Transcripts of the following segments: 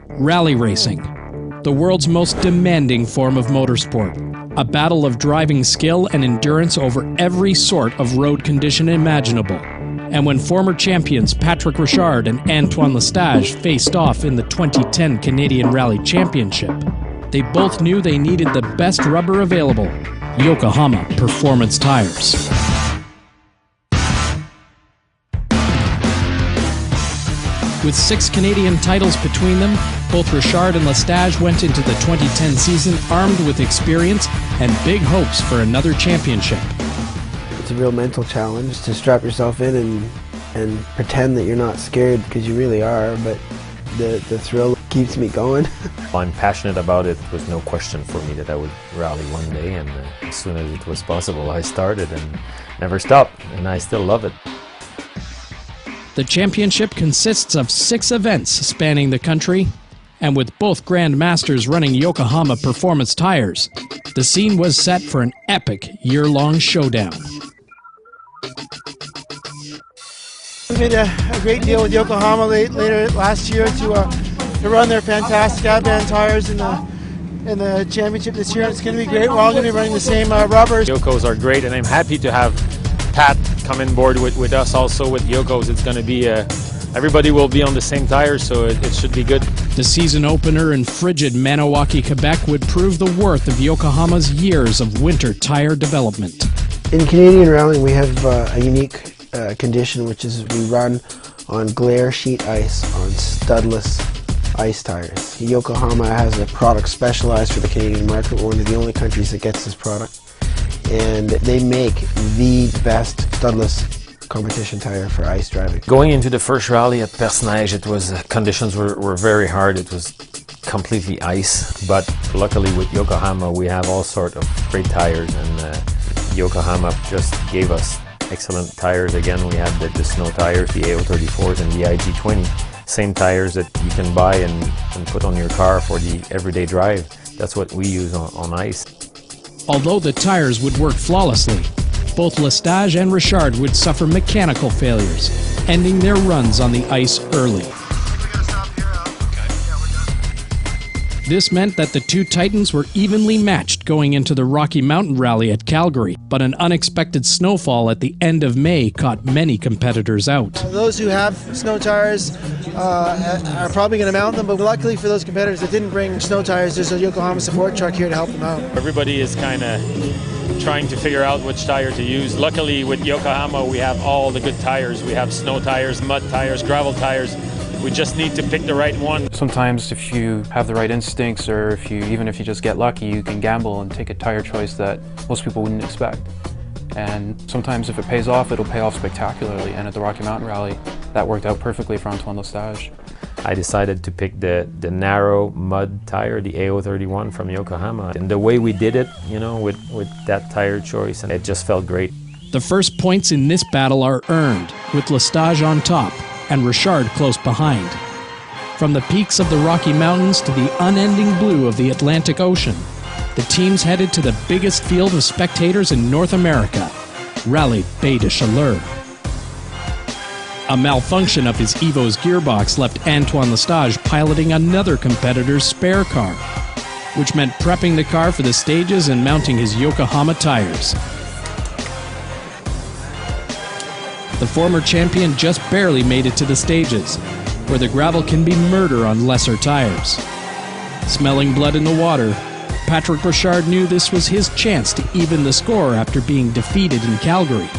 Rally racing, the world's most demanding form of motorsport. A battle of driving skill and endurance over every sort of road condition imaginable. And when former champions Patrick Richard and Antoine Lestage faced off in the 2010 Canadian Rally Championship, they both knew they needed the best rubber available, Yokohama Performance tires. With 6 Canadian titles between them, both Richard and Lestage went into the 2010 season armed with experience and big hopes for another championship. It's a real mental challenge to strap yourself in and pretend that you're not scared, because you really are, but the thrill keeps me going. I'm passionate about it. There was no question for me that I would rally one day, and as soon as it was possible I started and never stopped, and I still love it. The championship consists of 6 events spanning the country, and with both Grand Masters running Yokohama Performance tires, the scene was set for an epic year-long showdown. We made a great deal with Yokohama later last year to run their fantastic Advan tires in the championship this year. It's going to be great. We're all going to be running the same rubbers. Yokos are great, and I'm happy to have Pat come on board with us also with Yokos. It's going to be everybody will be on the same tires, so it should be good. The season opener in frigid Maniwaki, Quebec would prove the worth of Yokohama's years of winter tire development. In Canadian rallying, we have a unique condition, which is we run on glare sheet ice on studless ice tires. Yokohama has a product specialized for the Canadian market. We're one of the only countries that gets this product, and they make the best studless competition tire for ice driving. Going into the first rally at Perce-Neige, it was conditions were very hard. It was completely ice, but luckily with Yokohama we have all sorts of great tires, and Yokohama just gave us excellent tires. Again, we had the snow tires, the AO34s and the IG20, same tires that you can buy and put on your car for the everyday drive. That's what we use on ice. Although the tires would work flawlessly, both Lestage and Richard would suffer mechanical failures, ending their runs on the ice early. This meant that the two Titans were evenly matched going into the Rocky Mountain Rally at Calgary, but an unexpected snowfall at the end of May caught many competitors out. Those who have snow tires are probably going to mount them, but luckily for those competitors that didn't bring snow tires, there's a Yokohama support truck here to help them out. Everybody is kind of trying to figure out which tire to use. Luckily with Yokohama we have all the good tires. We have snow tires, mud tires, gravel tires. We just need to pick the right one. Sometimes if you have the right instincts, or even if you just get lucky, you can gamble and take a tire choice that most people wouldn't expect. And sometimes if it pays off, it'll pay off spectacularly. And at the Rocky Mountain Rally, that worked out perfectly for Antoine Lestage. I decided to pick the narrow mud tire, the AO31 from Yokohama. And the way we did it, you know, with that tire choice, and it just felt great. The first points in this battle are earned, with Lestage on top and Richard close behind. From the peaks of the Rocky Mountains to the unending blue of the Atlantic Ocean, the teams headed to the biggest field of spectators in North America, Rally Bay de Chaleur. A malfunction of his Evo's gearbox left Antoine Lestage piloting another competitor's spare car, which meant prepping the car for the stages and mounting his Yokohama tires. The former champion just barely made it to the stages, where the gravel can be murder on lesser tires. Smelling blood in the water, Patrick Richard knew this was his chance to even the score after being defeated in Calgary,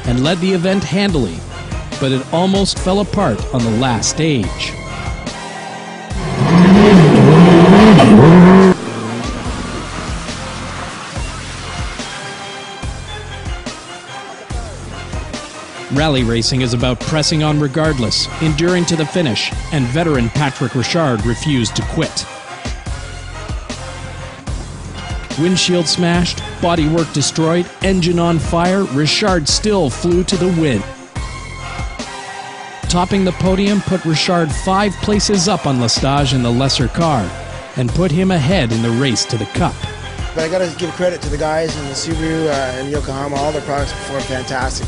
and led the event handily, but it almost fell apart on the last stage. Rally racing is about pressing on regardless, enduring to the finish, and veteran Patrick Richard refused to quit. Windshield smashed, bodywork destroyed, engine on fire, Richard still flew to the win. Topping the podium put Richard 5 places up on Lestage in the lesser car, and put him ahead in the race to the Cup. But I got to give credit to the guys in the Subaru and Yokohama. All their products perform fantastic.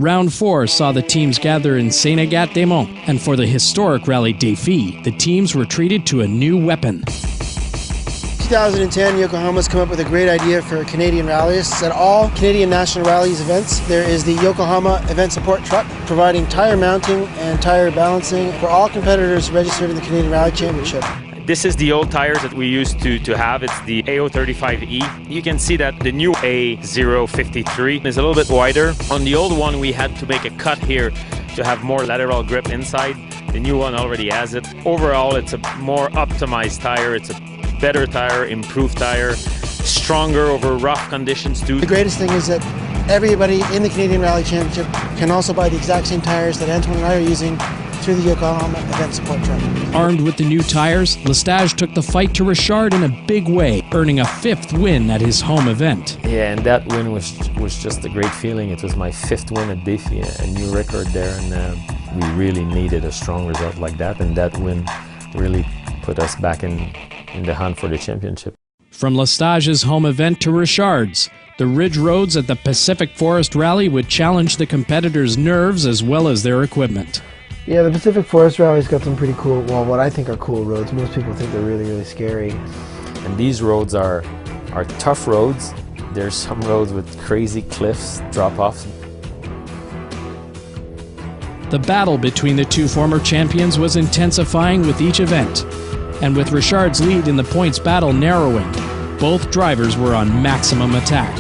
Round 4 saw the teams gather in Saint-Agathe-des-Monts, and for the historic Rally Défi, the teams were treated to a new weapon. 2010, Yokohama's come up with a great idea for Canadian rallyists. At all Canadian National Rallies events, there is the Yokohama Event Support Truck, providing tire mounting and tire balancing for all competitors registered in the Canadian Rally Championship. This is the old tires that we used to have. It's the AO35E. You can see that the new A053 is a little bit wider. On the old one, we had to make a cut here to have more lateral grip inside. The new one already has it. Overall, it's a more optimized tire. It's a better tire, improved tire, stronger over rough conditions too. The greatest thing is that everybody in the Canadian Rally Championship can also buy the exact same tires that Antoine and I are using through the Yokohama Event Support Truck. Armed with the new tires, Lestage took the fight to Richard in a big way, earning a 5th win at his home event. Yeah, and that win was just a great feeling. It was my 5th win at Défi, a new record there, and we really needed a strong result like that, and that win really put us back in the hunt for the championship. From Lestage's home event to Richard's, the ridge roads at the Pacific Forest Rally would challenge the competitors' nerves as well as their equipment. Yeah, the Pacific Forest Rally's got some pretty cool, well, what I think are cool roads. Most people think they're really, really scary. And these roads are tough roads. There's some roads with crazy cliffs, drop-offs. The battle between the two former champions was intensifying with each event, and with Richard's lead in the points battle narrowing, both drivers were on maximum attack.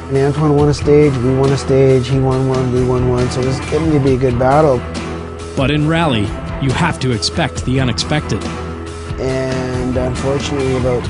And Antoine won a stage, we won a stage, he won one, we won one, so it was getting to be a good battle. But in rally, you have to expect the unexpected. And unfortunately, about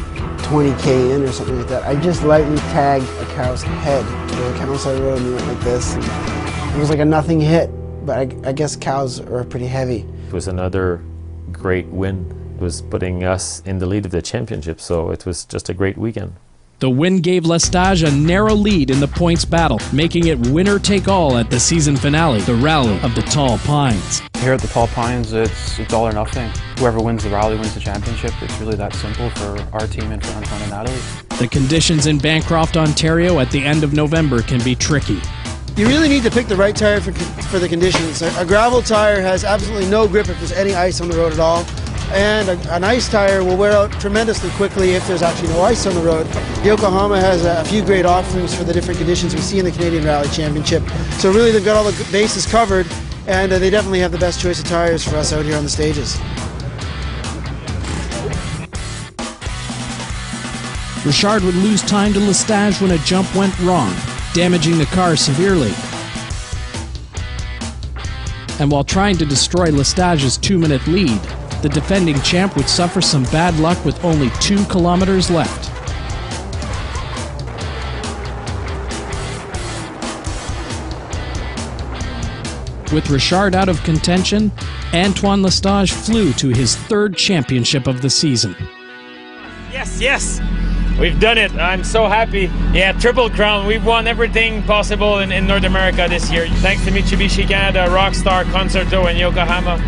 20k in or something like that, I just lightly tagged a cow's head. The Council Road, and we went like this, and it was like a nothing hit, but I guess cows are pretty heavy. It was another great win. It was putting us in the lead of the championship, so it was just a great weekend. The win gave Lestage a narrow lead in the points battle, making it winner-take-all at the season finale, the Rally of the Tall Pines. Here at the Tall Pines, it's all or nothing. Whoever wins the rally wins the championship. It's really that simple for our team and for Antoine and Natalie. The conditions in Bancroft, Ontario at the end of November can be tricky. You really need to pick the right tire for the conditions. A gravel tire has absolutely no grip if there's any ice on the road at all. And an ice tire will wear out tremendously quickly if there's actually no ice on the road. Yokohama has a few great offerings for the different conditions we see in the Canadian Rally Championship. So really they've got all the bases covered, and they definitely have the best choice of tires for us out here on the stages. Richard would lose time to Lestage when a jump went wrong, damaging the car severely. And while trying to destroy Lestage's 2-minute lead, the defending champ would suffer some bad luck with only 2 kilometers left. With Richard out of contention, Antoine Lestage flew to his 3rd championship of the season. Yes! We've done it. I'm so happy. Yeah, Triple Crown. We've won everything possible in North America this year. Thanks to Mitsubishi Canada, Rockstar, Concerto, and Yokohama.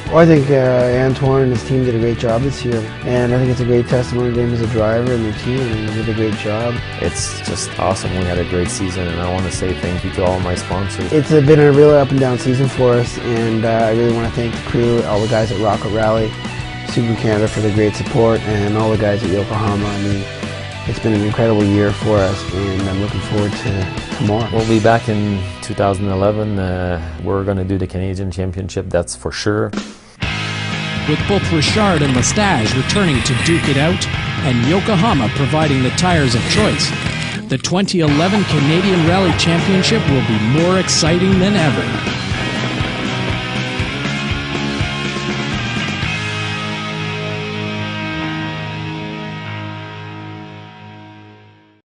Well, I think Antoine and his team did a great job this year, and I think it's a great testimony to him as a driver and their team, and they did a great job. It's just awesome. We had a great season, and I want to say thank you to all my sponsors. It's been a really up and down season for us, and I really want to thank the crew, all the guys at Rocket Rally, Subaru Canada for the great support, and all the guys at Yokohama. I mean, it's been an incredible year for us, and I'm looking forward to more. We'll be back in 2011. We're going to do the Canadian Championship, that's for sure. With both Richard and Lestage returning to duke it out, and Yokohama providing the tires of choice, the 2011 Canadian Rally Championship will be more exciting than ever.